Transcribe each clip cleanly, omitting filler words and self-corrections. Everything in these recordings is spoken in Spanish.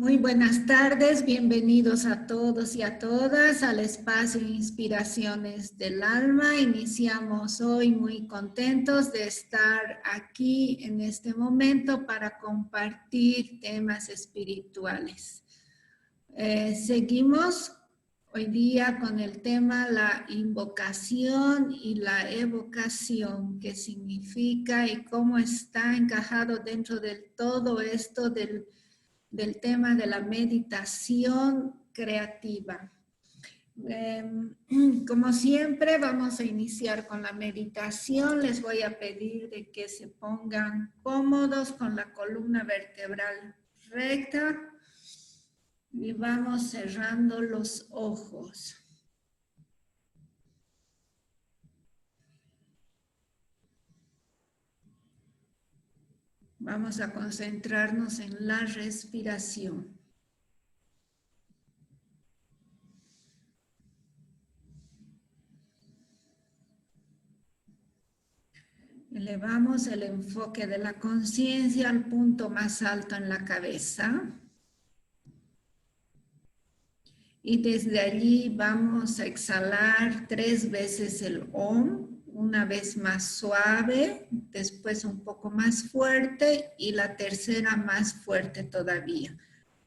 Muy buenas tardes, bienvenidos a todos y a todas al espacio Inspiraciones del Alma. Iniciamos hoy muy contentos de estar aquí en este momento para compartir temas espirituales. Seguimos hoy día con el tema la invocación y la evocación, qué significa y cómo está encajado dentro de todo esto del tema de la meditación creativa. Como siempre, vamos a iniciar con la meditación. Les voy a pedir de que se pongan cómodos con la columna vertebral recta y vamos cerrando los ojos. Vamos a concentrarnos en la respiración. Elevamos el enfoque de la conciencia al punto más alto en la cabeza. Y desde allí vamos a exhalar 3 veces el OM, una vez más suave, después un poco más fuerte y la tercera más fuerte todavía.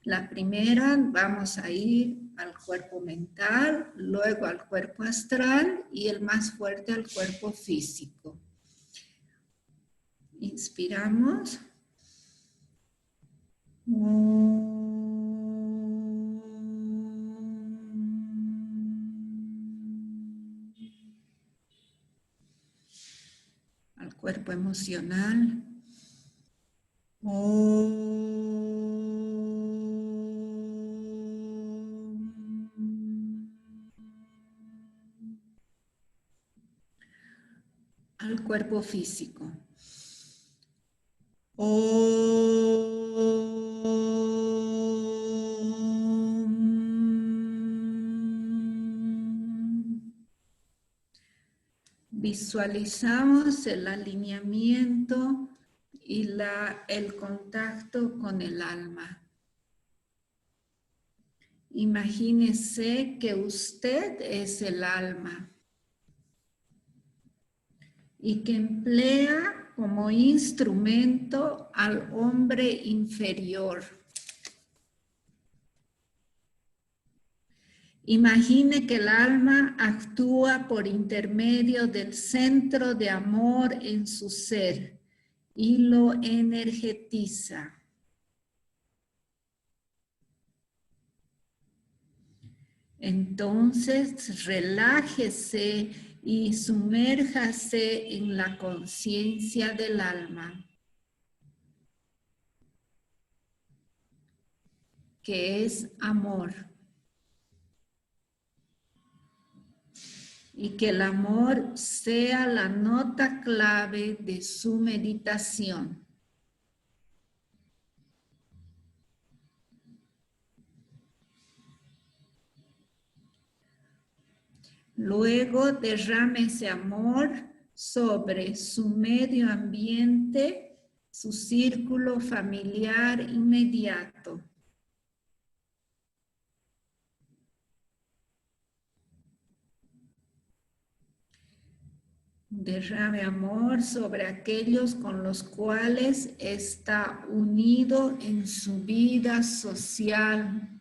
La primera vamos a ir al cuerpo mental, luego al cuerpo astral y el más fuerte al cuerpo físico. Inspiramos. Al cuerpo emocional. Al cuerpo físico. Visualizamos el alineamiento y el contacto con el alma. Imagínese que usted es el alma y que emplea como instrumento al hombre inferior. Imagine que el alma actúa por intermedio del centro de amor en su ser y lo energetiza. Entonces, relájese y sumérjase en la conciencia del alma, que es amor. Y que el amor sea la nota clave de su meditación. Luego derrame ese amor sobre su medio ambiente, su círculo familiar inmediato. Derrame amor sobre aquellos con los cuales está unido en su vida social.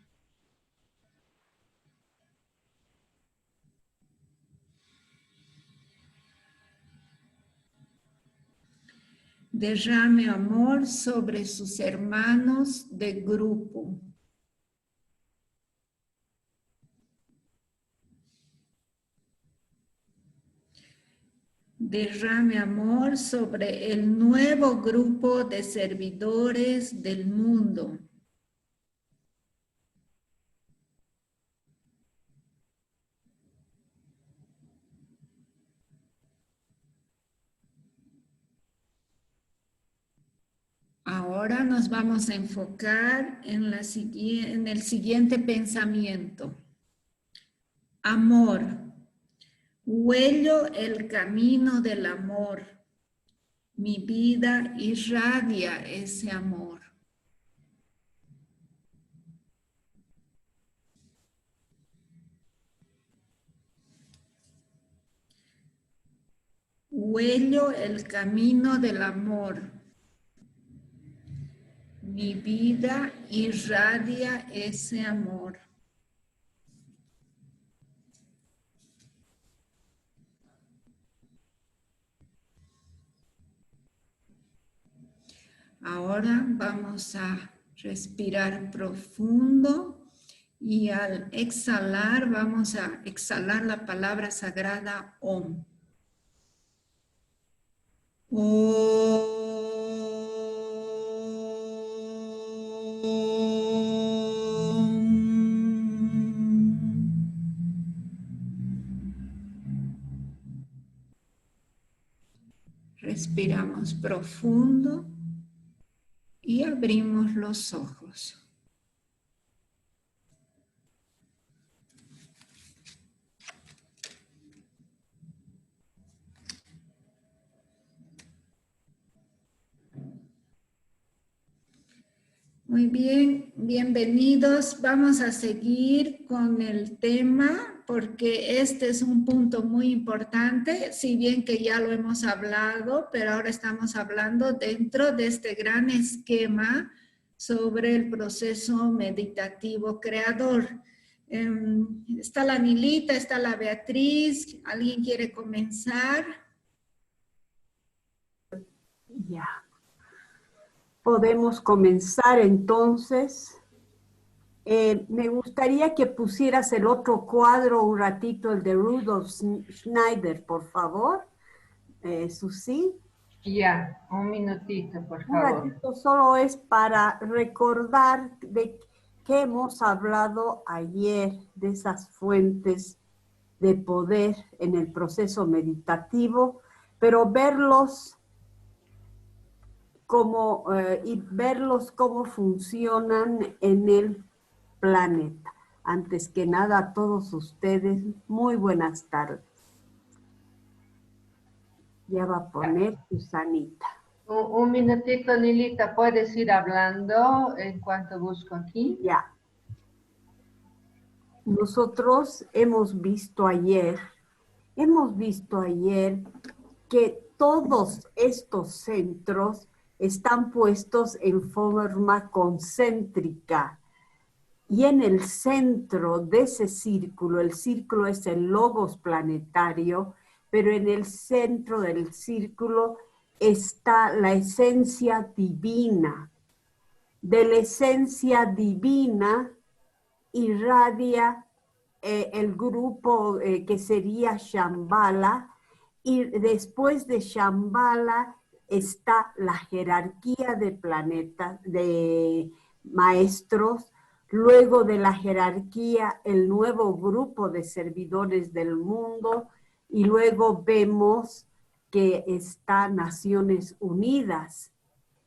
Derrame amor sobre sus hermanos de grupo. Derrame amor sobre el nuevo grupo de servidores del mundo. Ahora nos vamos a enfocar en el siguiente pensamiento. Amor. Huello el camino del amor. Mi vida irradia ese amor. huello el camino del amor. Mi vida irradia ese amor. Ahora vamos a respirar profundo y al exhalar vamos a exhalar la palabra sagrada OM. Respiramos profundo y abrimos los ojos. Muy bien, bienvenidos. Vamos a seguir con el tema porque este es un punto muy importante, si bien que ya lo hemos hablado, pero ahora estamos hablando dentro de este gran esquema sobre el proceso meditativo creador. Está la Nilita, está la Beatriz. ¿Alguien quiere comenzar? Ya. Podemos comenzar entonces. Me gustaría que pusieras el otro cuadro un ratito, el de Rudolf Schneider, por favor. Susi. Ya, un minutito, por Un favor. ratito solo es para recordar de qué hemos hablado ayer, de esas fuentes de poder en el proceso meditativo, pero verlos y verlos cómo funcionan en el planeta. Antes que nada, a todos ustedes, muy buenas tardes. Ya va a poner Susanita. Un minutito, Nilita, ¿puedes ir hablando en cuanto busco aquí? Ya. Nosotros hemos visto ayer que todos estos centros están puestos en forma concéntrica. Y en el centro de ese círculo, el círculo es el logos planetario, pero en el centro del círculo está la esencia divina. De la esencia divina irradia el grupo que sería Shambhala, y después de Shambhala está la jerarquía de planetas, de maestros. Luego de la jerarquía, el nuevo grupo de servidores del mundo, y luego vemos que está Naciones Unidas.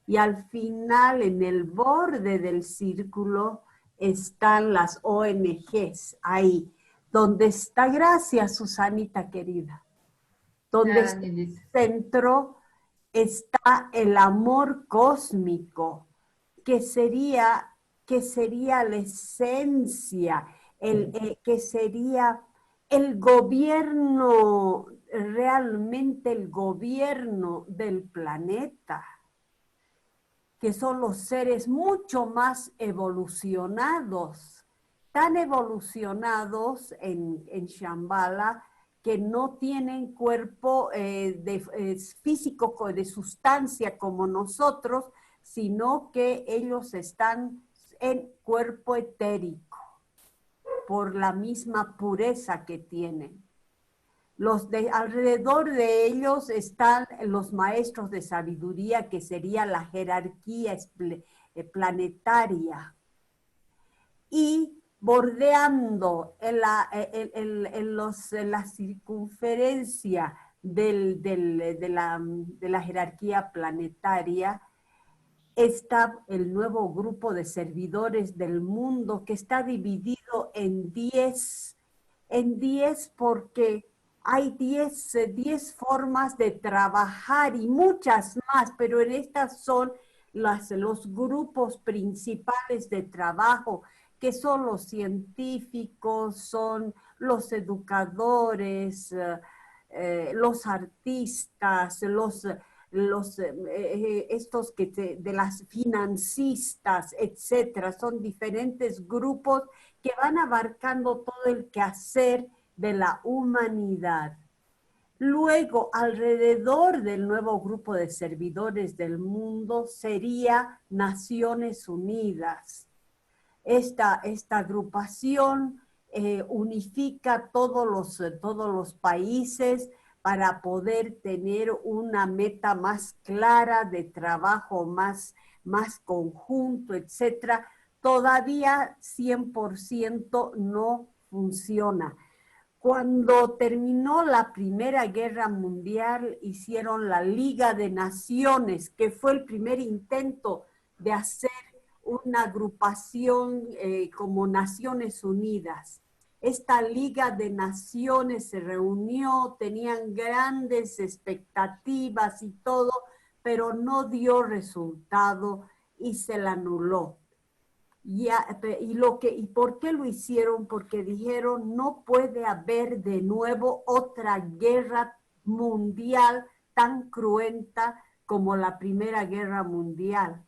Y al final, en el borde del círculo, están las ONGs, ahí, donde está, gracias Susanita querida, donde está el centro está el amor cósmico, que sería la esencia, que sería el gobierno, realmente el gobierno del planeta, que son los seres mucho más evolucionados, tan evolucionados en Shambhala, que no tienen cuerpo físico de sustancia como nosotros, sino que ellos están en cuerpo etérico, por la misma pureza que tienen. Alrededor de ellos están los maestros de sabiduría, que sería la jerarquía planetaria. Y bordeando en la circunferencia de la jerarquía planetaria está el nuevo grupo de servidores del mundo, que está dividido en 10 porque hay 10 formas de trabajar y muchas más, pero en estas son los grupos principales de trabajo, que son los científicos, son los educadores, los artistas, estos de las financistas, etcétera. Son diferentes grupos que van abarcando todo el quehacer de la humanidad. Luego, alrededor del nuevo grupo de servidores del mundo sería Naciones Unidas. Esta agrupación unifica todos los países para poder tener una meta más clara de trabajo, más conjunto, etcétera. Todavía 100% no funciona. Cuando terminó la Primera Guerra Mundial, hicieron la Liga de Naciones, que fue el primer intento de hacer una agrupación como Naciones Unidas. Esta Liga de Naciones se reunió, tenían grandes expectativas y todo, pero no dio resultado y se la anuló. ¿Y por qué lo hicieron? Porque dijeron, no puede haber de nuevo otra guerra mundial tan cruenta como la Primera Guerra Mundial.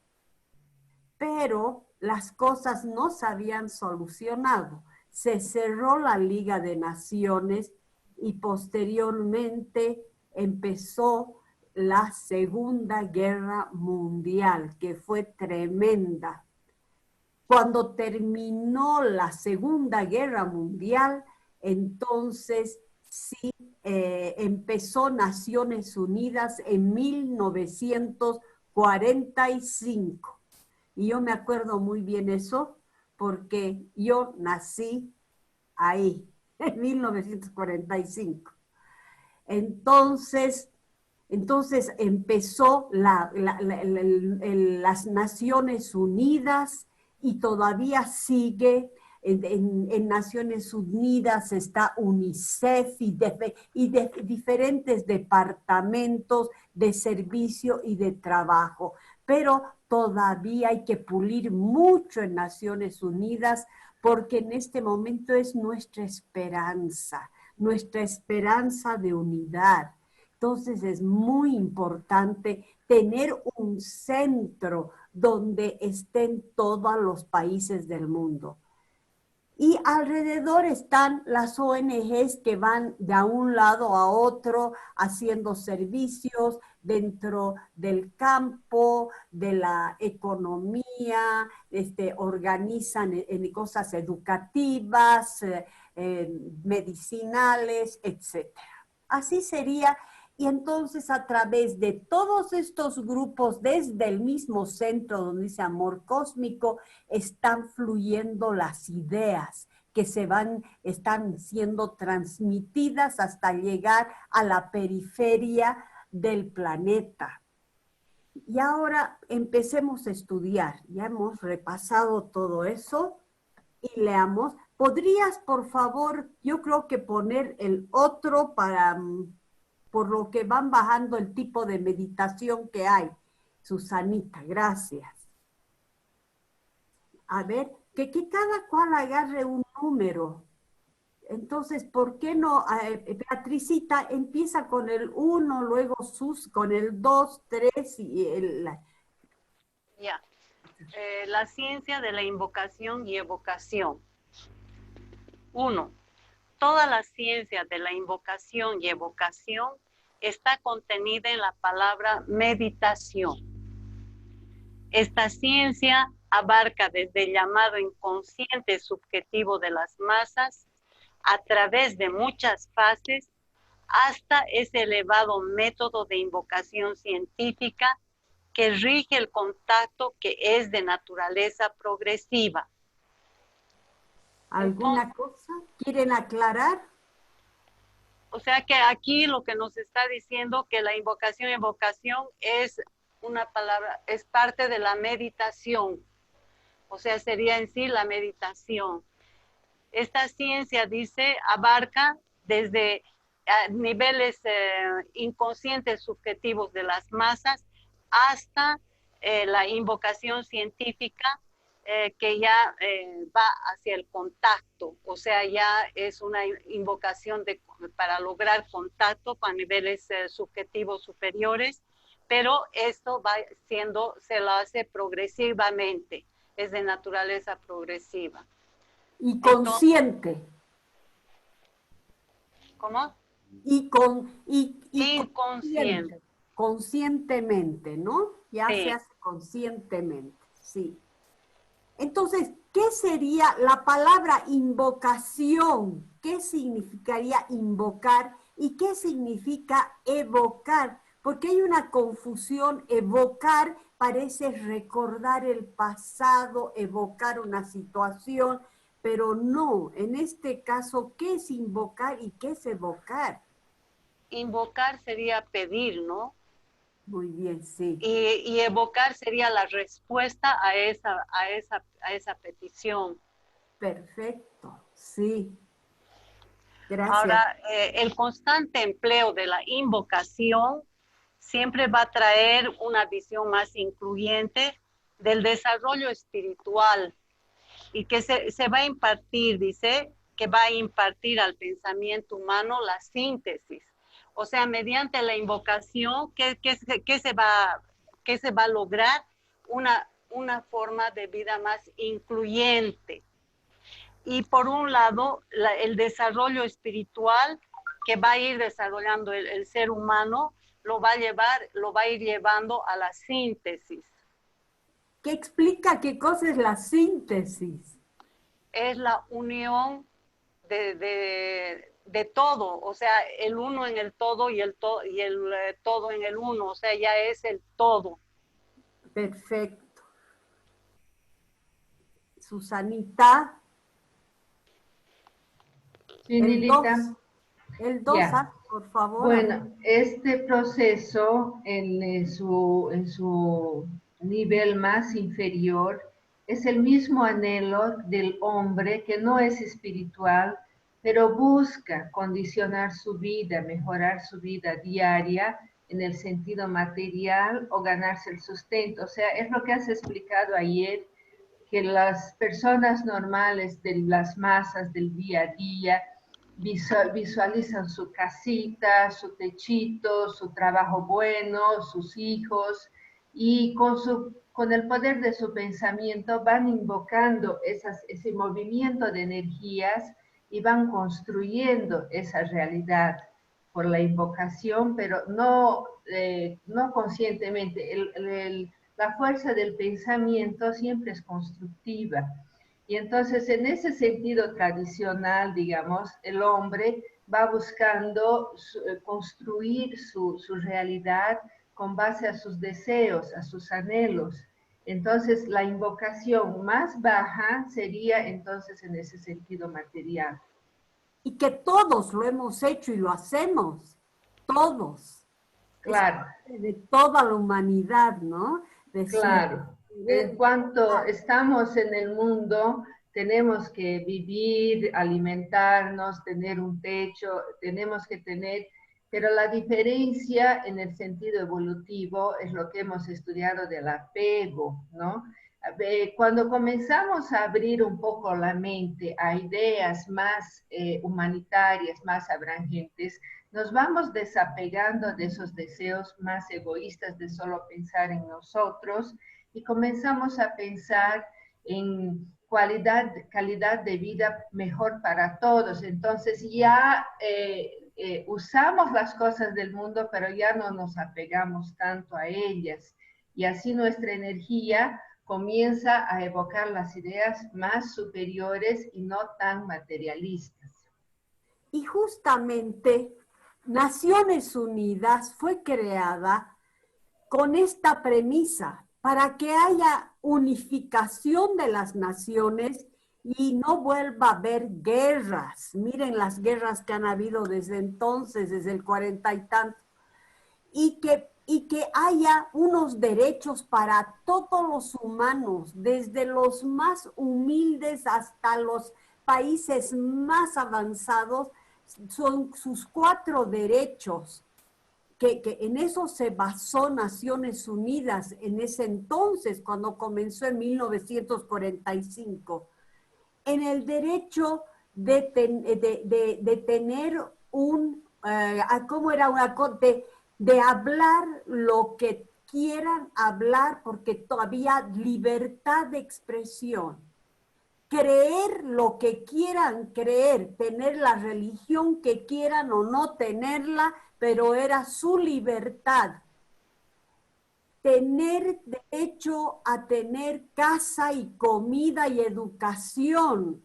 Pero las cosas no se habían solucionado. Se cerró la Liga de Naciones y posteriormente empezó la Segunda Guerra Mundial, que fue tremenda. Cuando terminó la Segunda Guerra Mundial, entonces sí empezó Naciones Unidas en 1945. Y yo me acuerdo muy bien eso, porque yo nací ahí, en 1945. Entonces empezó las Naciones Unidas y todavía sigue. En Naciones Unidas está UNICEF y diferentes departamentos de servicio y de trabajo, pero todavía hay que pulir mucho en Naciones Unidas porque en este momento es nuestra esperanza de unidad. Entonces es muy importante tener un centro donde estén todos los países del mundo. Y alrededor están las ONGs que van de un lado a otro haciendo servicios dentro del campo, de la economía, organizan en cosas educativas, medicinales, etc. Así sería. Y entonces a través de todos estos grupos, desde el mismo centro donde dice Amor Cósmico, están fluyendo las ideas que están siendo transmitidas hasta llegar a la periferia del planeta. Y ahora empecemos a estudiar. Ya hemos repasado todo eso y leamos. ¿Podrías, por favor, yo creo que poner el otro por lo que van bajando el tipo de meditación que hay? Susanita, gracias. A ver, que cada cual agarre un número. Entonces, ¿por qué no? Beatricita empieza con el 1, luego con el 2, 3 y Ya. La ciencia de la invocación y evocación. 1. Toda la ciencia de la invocación y evocación está contenida en la palabra meditación. Esta ciencia abarca desde el llamado inconsciente subjetivo de las masas a través de muchas fases hasta ese elevado método de invocación científica que rige el contacto que es de naturaleza progresiva. ¿Alguna cosa quieren aclarar? O sea que aquí lo que nos está diciendo que la invocación y evocación es una palabra, es parte de la meditación. O sea, sería en sí la meditación. Esta ciencia, dice, abarca desde niveles inconscientes subjetivos de las masas hasta la invocación científica que ya va hacia el contacto, o sea, ya es una invocación para lograr contacto con niveles subjetivos superiores, pero esto va siendo, se lo hace progresivamente, es de naturaleza progresiva. Y consciente. Entonces, ¿cómo? Consciente. Conscientemente, ¿no? Ya Sí. se hace conscientemente, sí. Entonces, ¿qué sería la palabra invocación? ¿Qué significaría invocar y qué significa evocar? Porque hay una confusión. Evocar parece recordar el pasado, evocar una situación, pero no. En este caso, ¿qué es invocar y qué es evocar? Invocar sería pedir, ¿no? Muy bien, sí. Y evocar sería la respuesta a esa petición. Perfecto, sí. Gracias. Ahora, el constante empleo de la invocación siempre va a traer una visión más incluyente del desarrollo espiritual y que se va a impartir, dice, que va a impartir al pensamiento humano la síntesis. O sea, mediante la invocación, ¿qué se va a lograr? Una forma de vida más incluyente. Y por un lado, el desarrollo espiritual que va a ir desarrollando el ser humano, lo va a ir llevando a la síntesis. ¿Qué explica qué cosa es la síntesis? Es la unión de todo, o sea, el uno en el todo y el todo en el uno, o sea, ya es el todo. Perfecto. Susanita. Sí, Nilita. El 2, Ya. por favor. Bueno, este proceso en su nivel más inferior es el mismo anhelo del hombre que no es espiritual, pero busca condicionar su vida, mejorar su vida diaria en el sentido material o ganarse el sustento. O sea, es lo que has explicado ayer, que las personas normales de las masas del día a día visualizan su casita, su techito, su trabajo bueno, sus hijos, y con el poder de su pensamiento van invocando ese movimiento de energías y van construyendo esa realidad por la invocación, pero no conscientemente. La fuerza del pensamiento siempre es constructiva. Y entonces, en ese sentido tradicional, digamos, el hombre va buscando construir su realidad con base a sus deseos, a sus anhelos. Entonces, la invocación más baja sería entonces en ese sentido material. Y que todos lo hemos hecho y lo hacemos. Todos. Claro. Es de toda la humanidad, ¿no? Claro. En cuanto estamos en el mundo, tenemos que vivir, alimentarnos, tener un techo, tenemos que tener, pero la diferencia en el sentido evolutivo es lo que hemos estudiado del apego, ¿no? Cuando comenzamos a abrir un poco la mente a ideas más humanitarias, más abrangentes, nos vamos desapegando de esos deseos más egoístas de solo pensar en nosotros y comenzamos a pensar en calidad de vida mejor para todos. Entonces ya usamos las cosas del mundo, pero ya no nos apegamos tanto a ellas. Y así nuestra energía comienza a evocar las ideas más superiores y no tan materialistas. Y justamente Naciones Unidas fue creada con esta premisa, para que haya unificación de las naciones y no vuelva a haber guerras. Miren las guerras que han habido desde entonces, desde el 40 y tanto. Y que haya unos derechos para todos los humanos, desde los más humildes hasta los países más avanzados, son sus 4 derechos. que en eso se basó Naciones Unidas en ese entonces, cuando comenzó en 1945, en el derecho de tener un, ¿cómo era? De hablar lo que quieran hablar, porque todavía libertad de expresión. Creer lo que quieran creer, tener la religión que quieran o no tenerla, pero era su libertad. Tener derecho a tener casa y comida y educación,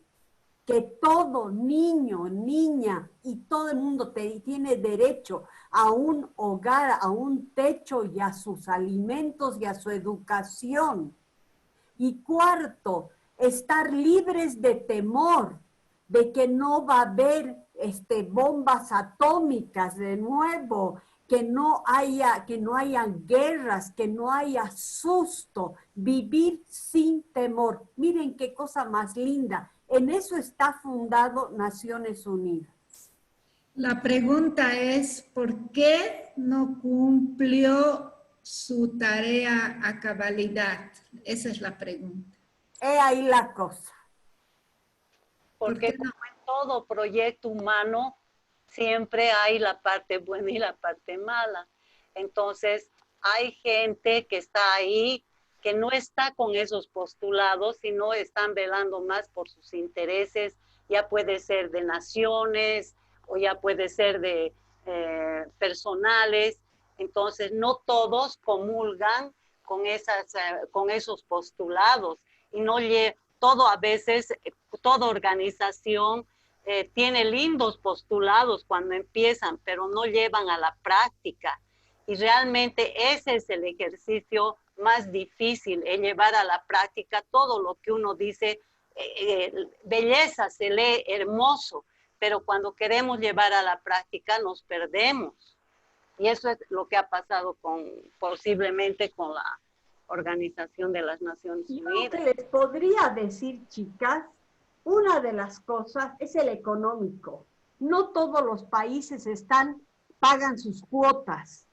que todo niño, niña y todo el mundo tiene derecho a un hogar, a un techo y a sus alimentos y a su educación. Y cuarto, estar libres de temor, de que no va a haber bombas atómicas de nuevo, que no haya guerras, que no haya susto, vivir sin temor. Miren qué cosa más linda. En eso está fundado Naciones Unidas. La pregunta es, ¿por qué no cumplió su tarea a cabalidad? Esa es la pregunta. He ahí la cosa. Porque como en todo proyecto humano, siempre hay la parte buena y la parte mala. Entonces, hay gente que está ahí, que no está con esos postulados, sino están velando más por sus intereses, ya puede ser de naciones o ya puede ser de personales. Entonces, no todos comulgan con esos postulados y no todo a veces, toda organización tiene lindos postulados cuando empiezan, pero no llevan a la práctica. Y realmente ese es el ejercicio más difícil, el llevar a la práctica todo lo que uno dice. Belleza se lee hermoso, pero cuando queremos llevar a la práctica nos perdemos. Y eso es lo que ha pasado posiblemente con la Organización de las Naciones Unidas. Yo que les podría decir, chicas, una de las cosas es el económico. No todos los países pagan sus cuotas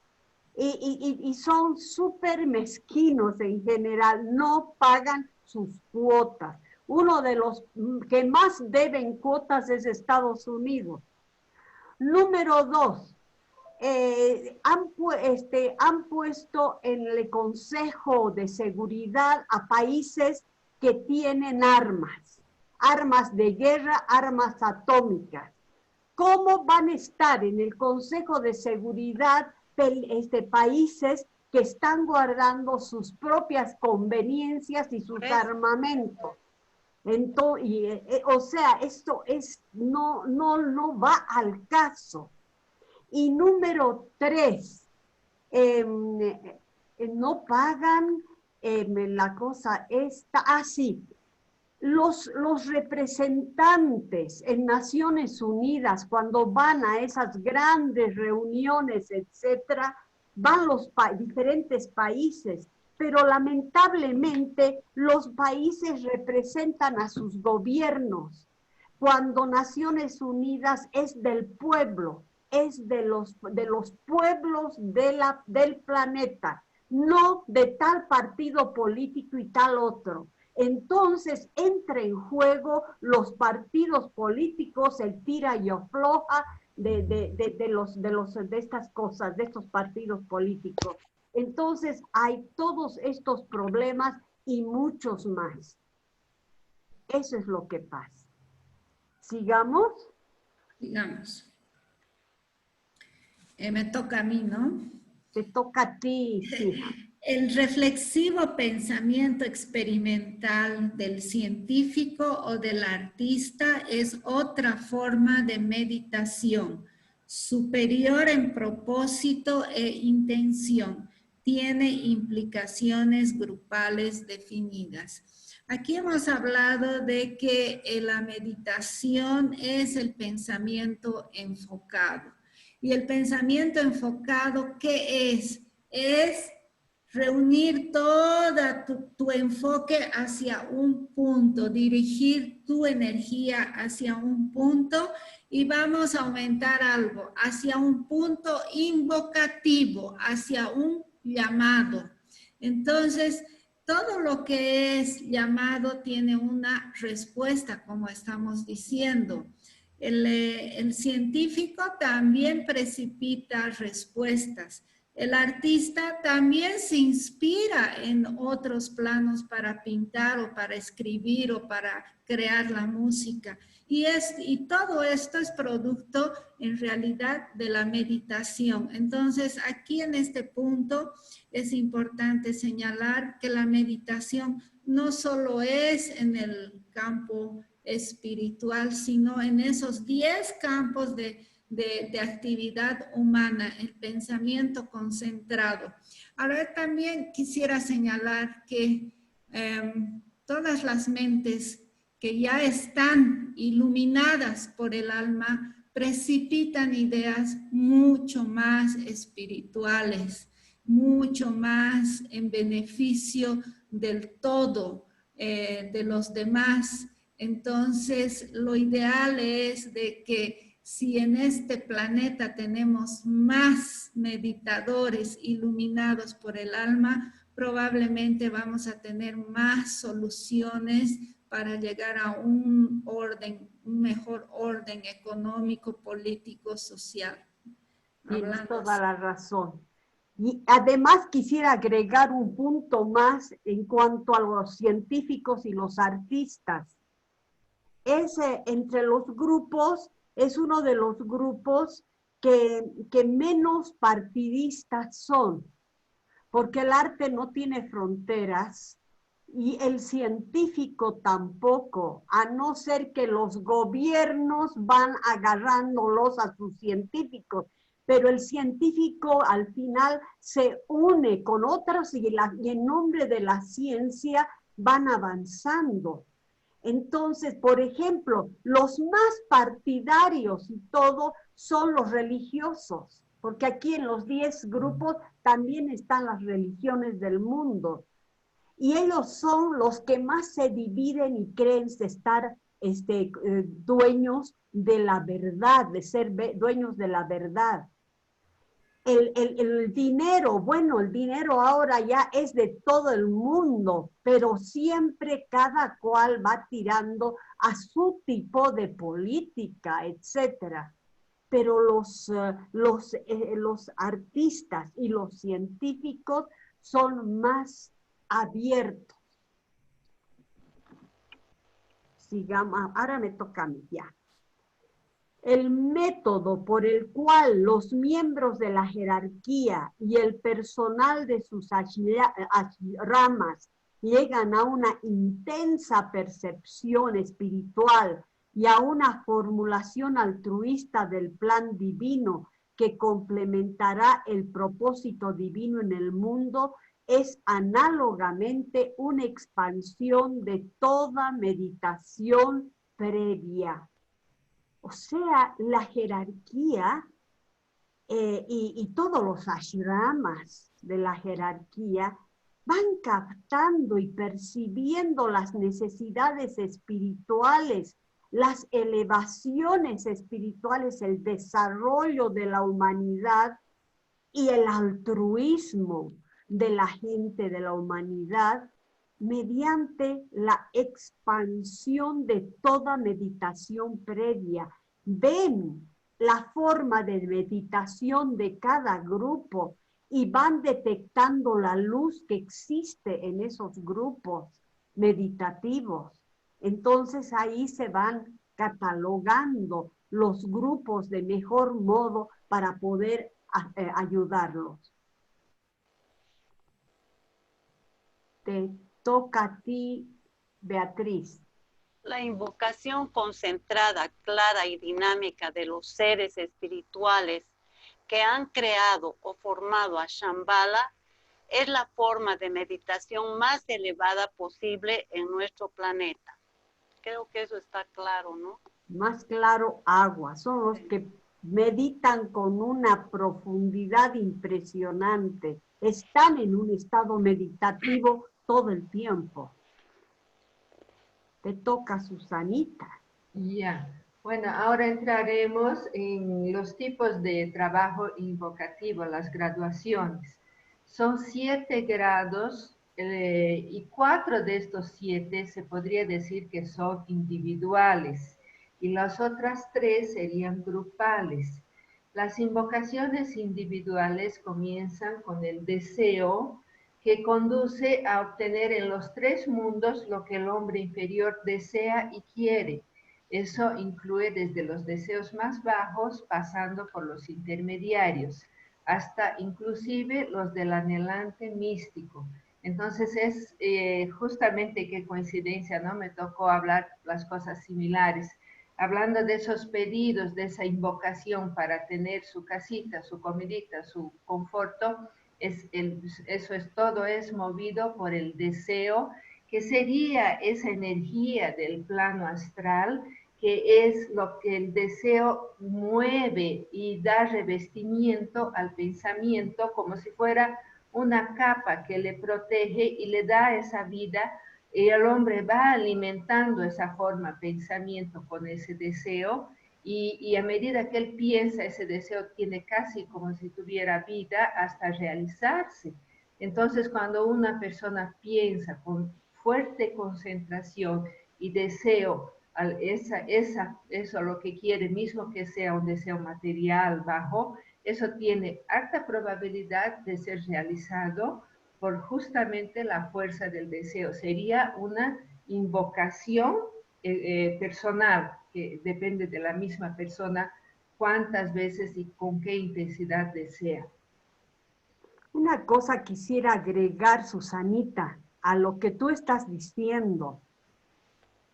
y son súper mezquinos en general, no pagan sus cuotas. Uno de los que más deben cuotas es Estados Unidos. Número 2, han puesto en el Consejo de Seguridad a países que tienen armas de guerra, armas atómicas. ¿Cómo van a estar en el Consejo de Seguridad países que están guardando sus propias conveniencias y sus armamentos? Entonces, o sea, esto no va al caso. Y número 3, no pagan la cosa esta, sí, los representantes en Naciones Unidas, cuando van a esas grandes reuniones, etcétera, van los diferentes países, pero lamentablemente los países representan a sus gobiernos, cuando Naciones Unidas es del pueblo, es de los pueblos del planeta, no de tal partido político y tal otro. Entonces entra en juego los partidos políticos, el tira y afloja de estas cosas, de estos partidos políticos. Entonces hay todos estos problemas y muchos más. Eso es lo que pasa. ¿Sigamos? Sigamos. Me toca a mí, ¿no? Te toca a ti, sí. El reflexivo pensamiento experimental del científico o del artista es otra forma de meditación, superior en propósito e intención. Tiene implicaciones grupales definidas. Aquí hemos hablado de que la meditación es el pensamiento enfocado. Y el pensamiento enfocado, ¿qué es? Es reunir toda tu enfoque hacia un punto, dirigir tu energía hacia un punto y vamos a aumentar algo, hacia un punto invocativo, hacia un llamado. Entonces, todo lo que es llamado tiene una respuesta, como estamos diciendo. El científico también precipita respuestas. El artista también se inspira en otros planos para pintar o para escribir o para crear la música. Y todo esto es producto en realidad de la meditación. Entonces, aquí en este punto es importante señalar que la meditación no solo es en el campo espiritual, sino en esos 10 campos de actividad humana, el pensamiento concentrado. Ahora también quisiera señalar que todas las mentes que ya están iluminadas por el alma precipitan ideas mucho más espirituales, mucho más en beneficio del todo, de los demás. Entonces, lo ideal es de que si en este planeta tenemos más meditadores iluminados por el alma, probablemente vamos a tener más soluciones para llegar a un orden, un mejor orden económico, político, social. Tienes toda la razón. Y además quisiera agregar un punto más en cuanto a los científicos y los artistas. Entre los grupos, es uno de los grupos que menos partidistas son, porque el arte no tiene fronteras y el científico tampoco, a no ser que los gobiernos van agarrándolos a sus científicos, pero el científico al final se une con otros y en nombre de la ciencia van avanzando. Entonces, por ejemplo, los más partidarios y todo son los religiosos, porque aquí en los 10 grupos también están las religiones del mundo. Y ellos son los que más se dividen y creen de estar dueños de la verdad, de ser dueños de la verdad. El dinero, bueno, el dinero ahora ya es de todo el mundo, pero siempre cada cual va tirando a su tipo de política, etcétera. Pero los artistas y los científicos son más abiertos. Sigamos, ahora me toca a mí ya. El método por el cual los miembros de la jerarquía y el personal de sus ashramas llegan a una intensa percepción espiritual y a una formulación altruista del plan divino que complementará el propósito divino en el mundo es análogamente una expansión de toda meditación previa. O sea, la jerarquía y todos los ashramas de la jerarquía van captando y percibiendo las necesidades espirituales, las elevaciones espirituales, el desarrollo de la humanidad y el altruismo de la gente de la humanidad mediante la expansión de toda meditación previa. Ven la forma de meditación de cada grupo y van detectando la luz que existe en esos grupos meditativos. Entonces ahí se van catalogando los grupos de mejor modo para poder ayudarlos. Te toca a ti, Beatriz. La invocación concentrada, clara y dinámica de los seres espirituales que han creado o formado a Shambhala es la forma de meditación más elevada posible en nuestro planeta. Creo que eso está claro, ¿no? Más claro, agua. Son los que meditan con una profundidad impresionante, están en un estado meditativo todo el tiempo. Te toca, Susanita. Ya. Bueno, ahora entraremos en los tipos de trabajo invocativo, las graduaciones. Son 7 grados y 4 de estos 7 se podría decir que son individuales y las otras 3 serían grupales. Las invocaciones individuales comienzan con el deseo que conduce a obtener en los 3 mundos lo que el hombre inferior desea y quiere. Eso incluye desde los deseos más bajos, pasando por los intermediarios, hasta inclusive los del anhelante místico. Entonces es justamente qué coincidencia, ¿no? Me tocó hablar las cosas similares. Hablando de esos pedidos, de esa invocación para tener su casita, su comidita, su conforto, todo es movido por el deseo, que sería esa energía del plano astral, que es lo que el deseo mueve y da revestimiento al pensamiento como si fuera una capa que le protege y le da esa vida, y el hombre va alimentando esa forma pensamiento con ese deseo, y a medida que él piensa, ese deseo tiene casi como si tuviera vida hasta realizarse. Entonces, cuando una persona piensa con fuerte concentración y deseo, eso lo que quiere, mismo que sea un deseo material bajo, eso tiene alta probabilidad de ser realizado por justamente la fuerza del deseo. Sería una invocación personal, que depende de la misma persona, cuántas veces y con qué intensidad desea. Una cosa quisiera agregar, Susanita, a lo que tú estás diciendo.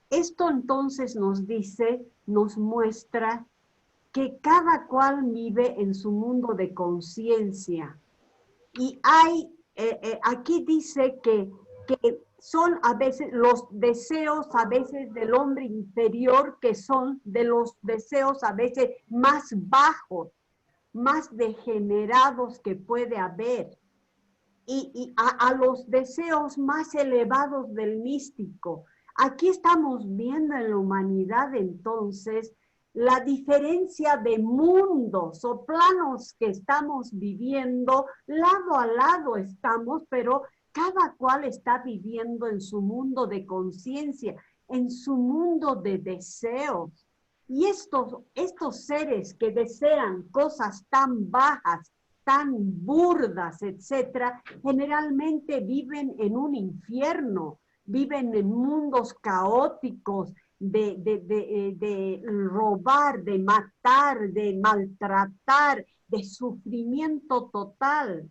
Esto entonces nos dice, nos muestra que cada cual vive en su mundo de conciencia. Y hay, aquí dice que son a veces los deseos a veces del hombre inferior, que son de los deseos a veces más bajos, más degenerados que puede haber, y a los deseos más elevados del místico. Aquí estamos viendo en la humanidad entonces la diferencia de mundos o planos que estamos viviendo, lado a lado estamos, pero cada cual está viviendo en su mundo de conciencia, en su mundo de deseos. Y estos seres que desean cosas tan bajas, tan burdas, etcétera, generalmente viven en un infierno, viven en mundos caóticos, de robar, de matar, de maltratar, de sufrimiento total.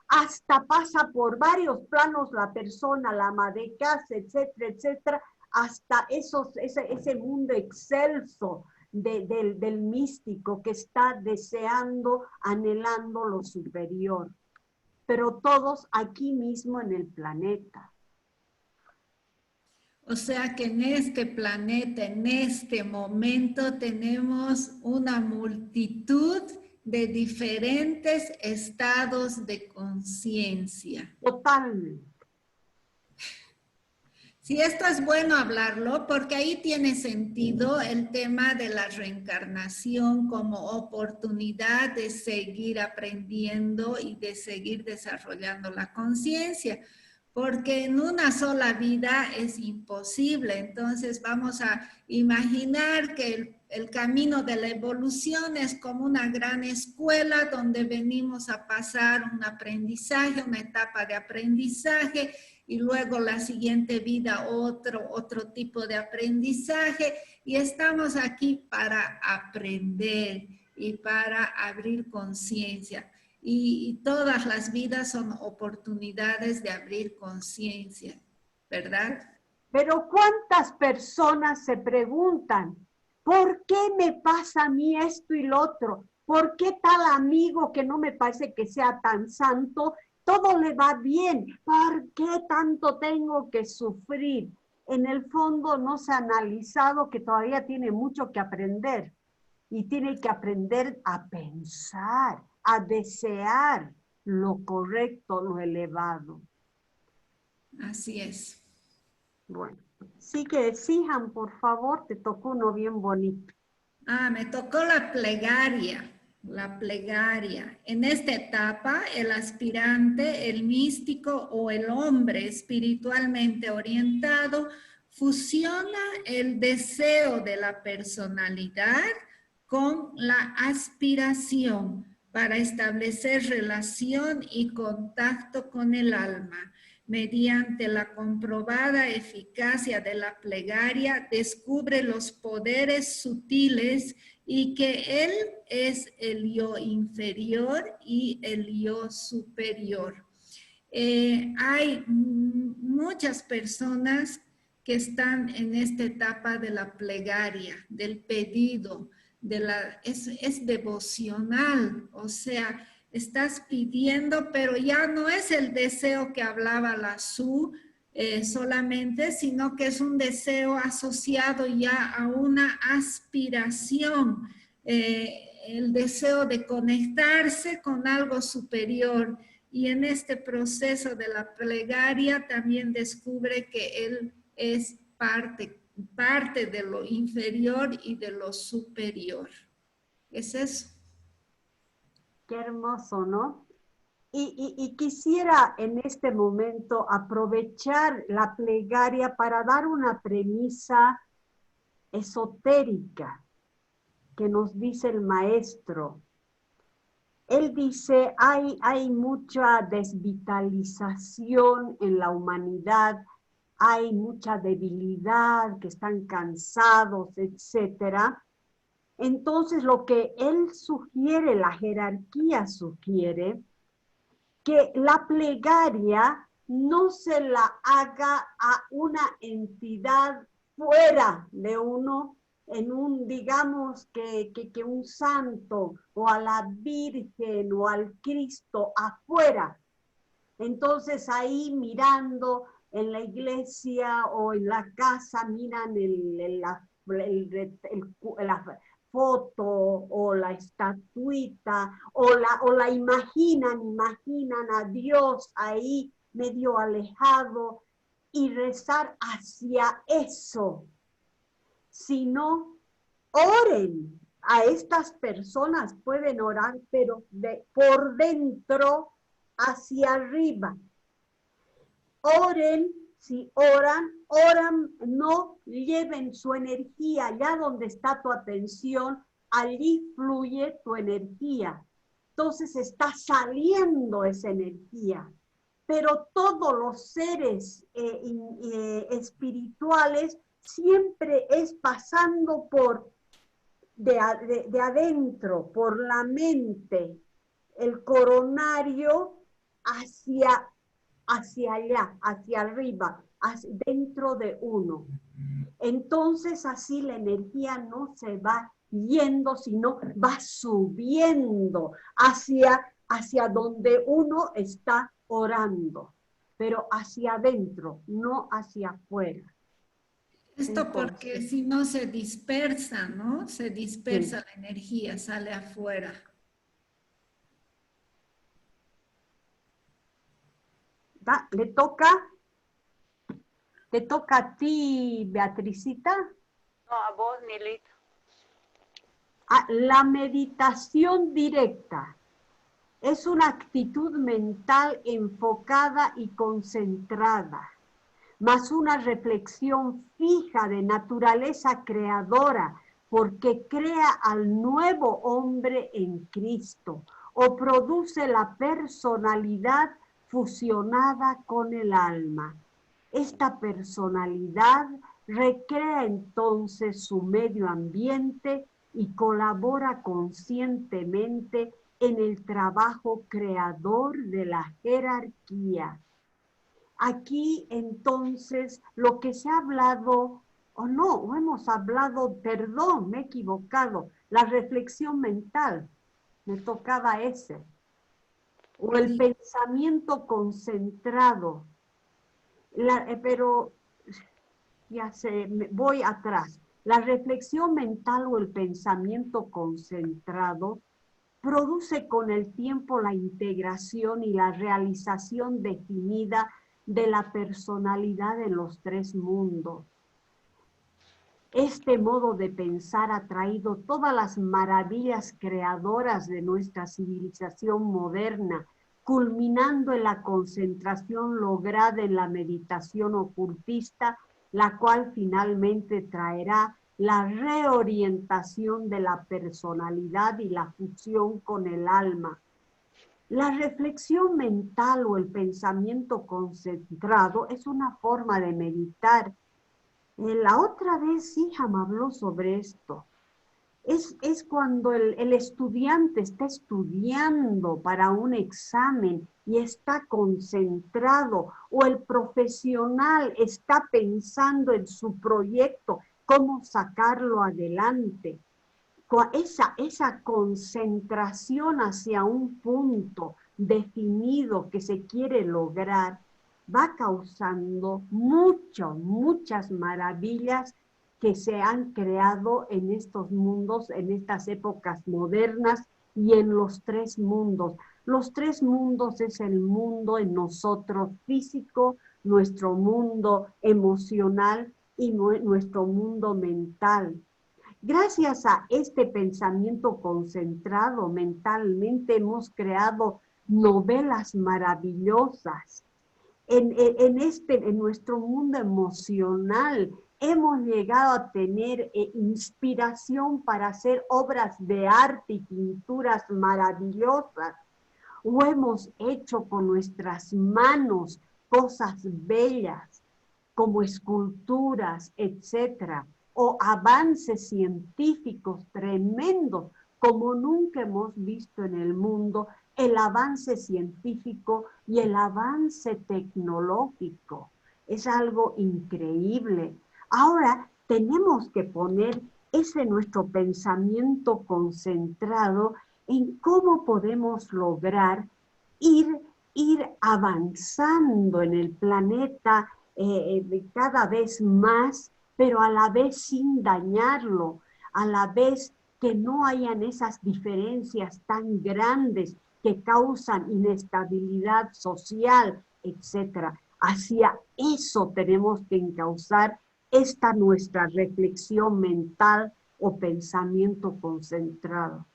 Hasta pasa por varios planos la persona, la ama de casa, etcétera, etcétera, hasta ese mundo excelso del místico que está deseando, anhelando lo superior. Pero todos aquí mismo en el planeta. O sea que en este planeta, en este momento, tenemos una multitud de diferentes estados de conciencia. Totalmente. Sí, esto es bueno hablarlo porque ahí tiene sentido el tema de la reencarnación como oportunidad de seguir aprendiendo y de seguir desarrollando la conciencia, porque en una sola vida es imposible. Entonces vamos a imaginar que el camino de la evolución es como una gran escuela donde venimos a pasar un aprendizaje, una etapa de aprendizaje, y luego la siguiente vida otro tipo de aprendizaje, y estamos aquí para aprender y para abrir conciencia. Y todas las vidas son oportunidades de abrir conciencia, ¿verdad? Pero ¿cuántas personas se preguntan, ¿por qué me pasa a mí esto y lo otro? ¿Por qué tal amigo que no me parece que sea tan santo, todo le va bien? ¿Por qué tanto tengo que sufrir? En el fondo no se ha analizado que todavía tiene mucho que aprender. y tiene que aprender a pensar, a desear lo correcto, lo elevado. Así es. Bueno, sí que sigan, por favor, te tocó uno bien bonito. Ah, me tocó la plegaria. La plegaria. En esta etapa, el aspirante, el místico o el hombre espiritualmente orientado fusiona el deseo de la personalidad con la aspiración para establecer relación y contacto con el alma. Mediante la comprobada eficacia de la plegaria, descubre los poderes sutiles y que él es el yo inferior y el yo superior. Hay muchas personas que están en esta etapa de la plegaria, del pedido, es devocional, o sea, estás pidiendo, pero ya no es el deseo que hablaba la Su solamente, sino que es un deseo asociado ya a una aspiración, el deseo de conectarse con algo superior. Y en este proceso de la plegaria también descubre que él es parte de lo inferior y de lo superior. ¿Es eso? Qué hermoso, ¿no? Y quisiera en este momento aprovechar la plegaria para dar una premisa esotérica que nos dice el maestro. Él dice, hay mucha desvitalización en la humanidad, hay mucha debilidad, que están cansados, etcétera. Entonces, lo que él sugiere, la jerarquía sugiere, que la plegaria no se la haga a una entidad fuera de uno, en un, digamos, que un santo, o a la Virgen, o al Cristo afuera. Entonces ahí mirando en la iglesia o en la casa, miran la foto o la estatuita, o la imaginan a Dios ahí medio alejado, y rezar hacia eso. Sino, oren. A estas personas pueden orar, pero por dentro hacia arriba. Oren, si oran, no lleven su energía allá donde está tu atención, allí fluye tu energía. Entonces está saliendo esa energía. Pero todos los seres espirituales siempre es pasando por de adentro, por la mente, el coronario hacia allá, hacia arriba, dentro de uno. Entonces así la energía no se va yendo, sino va subiendo hacia donde uno está orando, pero hacia adentro, no hacia afuera. Esto Entonces, porque si no se dispersa, ¿no? Se dispersa sí. la energía, sale afuera. ¿Le toca a ti, Beatricita? No, a vos, Nilita. La meditación directa es una actitud mental enfocada y concentrada, más una reflexión fija de naturaleza creadora, porque crea al nuevo hombre en Cristo, o produce la personalidad fusionada con el alma. Esta personalidad recrea entonces su medio ambiente y colabora conscientemente en el trabajo creador de la jerarquía. Aquí entonces lo que se ha hablado, o hemos hablado, perdón, me he equivocado, la reflexión mental, me tocaba ese, o el pensamiento concentrado, pero ya sé, voy atrás. La reflexión mental o el pensamiento concentrado produce con el tiempo la integración y la realización definida de la personalidad en los tres mundos. Este modo de pensar ha traído todas las maravillas creadoras de nuestra civilización moderna, culminando en la concentración lograda en la meditación ocultista, la cual finalmente traerá la reorientación de la personalidad y la fusión con el alma. La reflexión mental o el pensamiento concentrado es una forma de meditar. La otra vez hija me habló sobre esto. Es cuando el estudiante está estudiando para un examen y está concentrado, o el profesional está pensando en su proyecto, cómo sacarlo adelante. Esa concentración hacia un punto definido que se quiere lograr va causando muchas maravillas que se han creado en estos mundos, en estas épocas modernas y en los tres mundos. Los tres mundos es el mundo en nosotros físico, nuestro mundo emocional y nuestro mundo mental. Gracias a este pensamiento concentrado mentalmente hemos creado novelas maravillosas. En nuestro mundo emocional hemos llegado a tener inspiración para hacer obras de arte y pinturas maravillosas. O hemos hecho con nuestras manos cosas bellas, como esculturas, etcétera, o avances científicos tremendos, como nunca hemos visto en el mundo, el avance científico y el avance tecnológico. Es algo increíble. Ahora tenemos que poner ese nuestro pensamiento concentrado en cómo podemos lograr ir avanzando en el planeta cada vez más, pero a la vez sin dañarlo, a la vez que no hayan esas diferencias tan grandes que causan inestabilidad social, etc. Hacia eso tenemos que encauzar esta nuestra reflexión mental o pensamiento concentrado.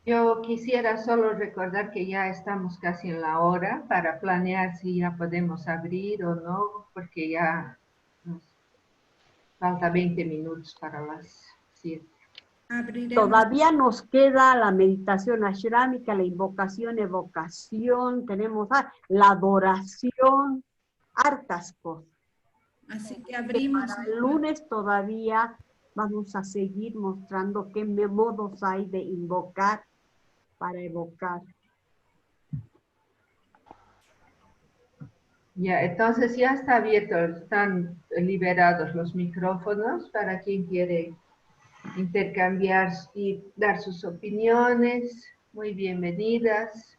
Yo quisiera solo recordar que ya estamos casi en la hora para planear si ya podemos abrir o no, porque ya nos falta 20 minutos para las 7. Abriremos. Todavía nos queda la meditación ashrámica, la invocación, evocación, tenemos la adoración, hartas cosas. Así que abrimos. Para el lunes todavía vamos a seguir mostrando qué modos hay de invocar para evocar. Ya, entonces ya está abierto, están liberados los micrófonos para quien quiere intercambiar y dar sus opiniones. Muy bienvenidas.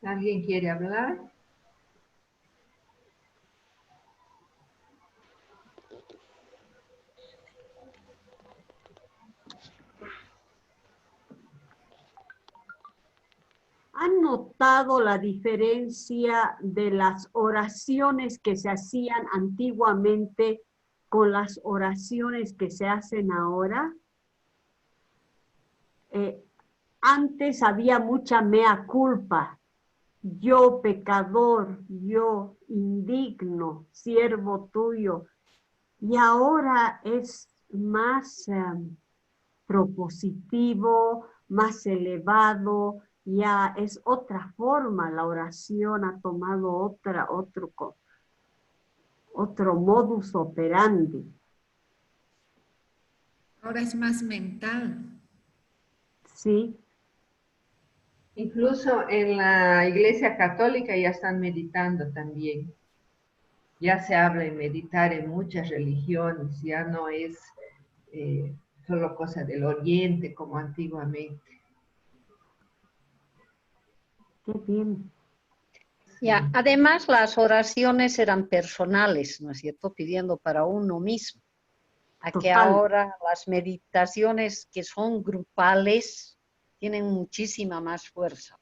¿Alguien quiere hablar? ¿Han notado la diferencia de las oraciones que se hacían antiguamente con las oraciones que se hacen ahora? Antes había mucha mea culpa. Yo pecador, yo indigno, siervo tuyo. Y ahora es más propositivo, más elevado, ya es otra forma, la oración ha tomado otro modus operandi. Ahora es más mental. Sí. Incluso en la Iglesia Católica ya están meditando también. ya se habla en meditar en muchas religiones, ya no es solo cosa del Oriente como antiguamente. Qué bien. Ya, además las oraciones eran personales, ¿no es cierto? Pidiendo para uno mismo. A que Total. ahora las meditaciones que son grupales tienen muchísima más fuerza.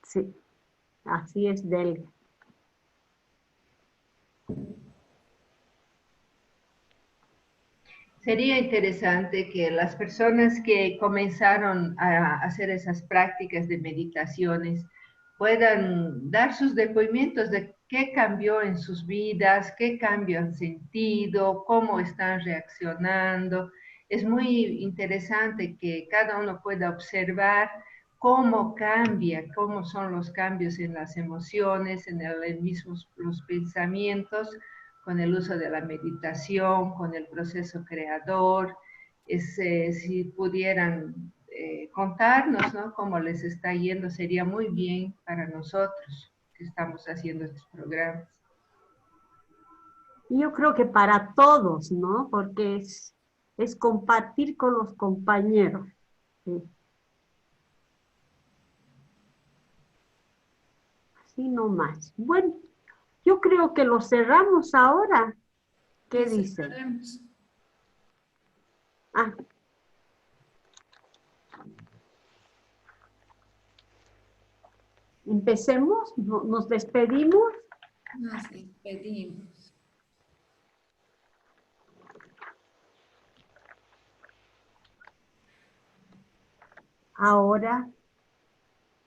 Sí, así es, Delia. Sería interesante que las personas que comenzaron a hacer esas prácticas de meditaciones puedan dar sus depoimientos de qué cambió en sus vidas, qué cambio han sentido, cómo están reaccionando. Es muy interesante que cada uno pueda observar cómo cambia, cómo son los cambios en las emociones, en los pensamientos, con el uso de la meditación, con el proceso creador. Si pudieran contarnos, ¿no?, cómo les está yendo, sería muy bien para nosotros que estamos haciendo estos programas. Yo creo que para todos, ¿no? Porque es compartir con los compañeros. ¿Sí? Así nomás. Bueno, yo creo que lo cerramos ahora. ¿Qué Sí, dicen? cerraremos. Ah. Empecemos, nos despedimos. Nos despedimos. Ahora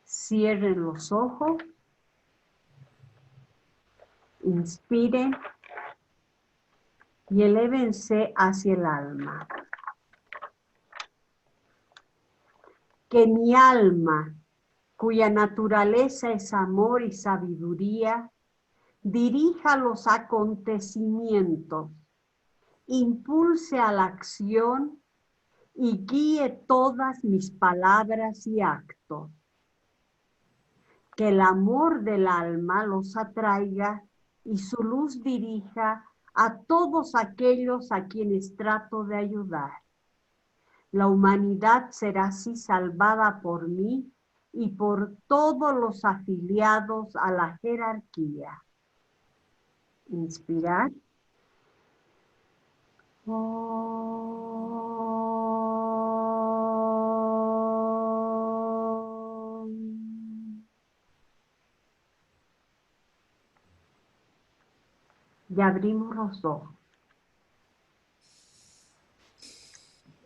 cierren los ojos, inspiren y elévense hacia el alma. Que mi alma, cuya naturaleza es amor y sabiduría, dirija los acontecimientos, impulse a la acción y guíe todas mis palabras y actos. Que el amor del alma los atraiga y su luz dirija a todos aquellos a quienes trato de ayudar. La humanidad será así salvada por mí y por todos los afiliados a la jerarquía. Inspirar. Y abrimos los ojos.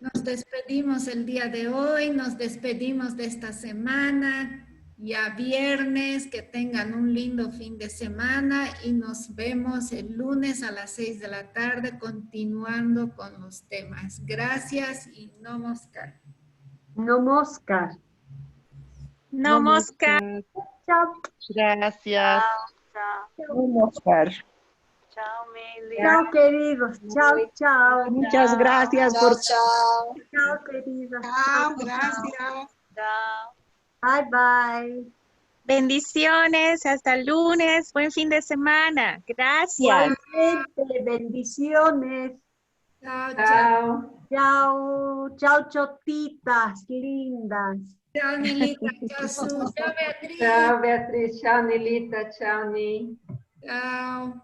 Nos despedimos el día de hoy, nos despedimos de esta semana, ya viernes, que tengan un lindo fin de semana y nos vemos el lunes a las 6 de la tarde continuando con los temas. Gracias y namaskar. Namaskar. Namaskar. Chao. Gracias. Chao, Namaskar. chao, Meli. Chao, queridos. Chao, chao. Muchas gracias por... Chao, queridos. Chao, gracias. Chao. Bye, bye. Bendiciones. Hasta el lunes. Buen fin de semana. Gracias. Igualmente, bendiciones. Chao, chao. Chao. Chao, chao, chotitas lindas. Chao, Nelita. Chao, Su. Chao, Beatriz. Chao, Beatriz. Chao, Nilita. Chao, Ni. Chao.